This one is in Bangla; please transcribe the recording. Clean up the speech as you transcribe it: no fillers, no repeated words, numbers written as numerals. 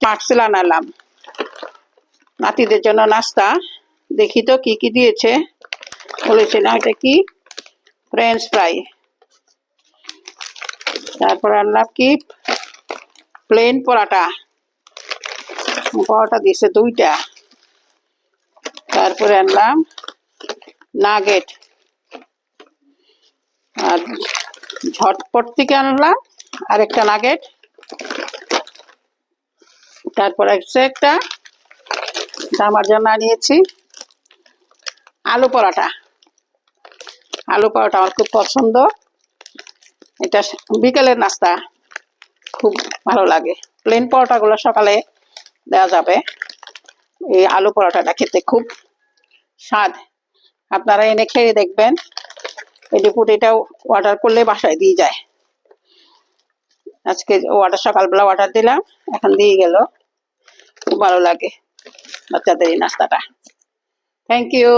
পার্সেল আনালাম নাতিদের জন্য নাস্তা। দেখি তো কি কি দিয়েছে। বলেছে না এটা কি ফ্রেঞ্চ ফ্রাই। তারপর আনলাম কি প্লেন পরাটা, পরোটা দিয়েছে 2টা। তারপরে আনলাম নাগেট, আর ঝটপট থেকে আনলাম আরেকটা নাগেট। তারপর একটা আমার জন্য আনিয়েছি আলু পরোটা। আলু পরোটা আমার খুব পছন্দ, এটা বিকেলের নাস্তা খুব ভালো লাগে। প্লেন পরোটাগুলো সকালে দেওয়া যাবে, এই আলু পরোটাটা খেতে খুব স্বাদ। আপনারা এনে খেয়ে দেখবেন। এই এটাও অর্ডার করলে বাসায় দিয়ে যায়। আজকে সকালবেলা অর্ডার দিলাম, এখন দিয়ে গেল। খুব ভালো লাগে বাচ্চাদের এই নাস্তাটা। Thank you.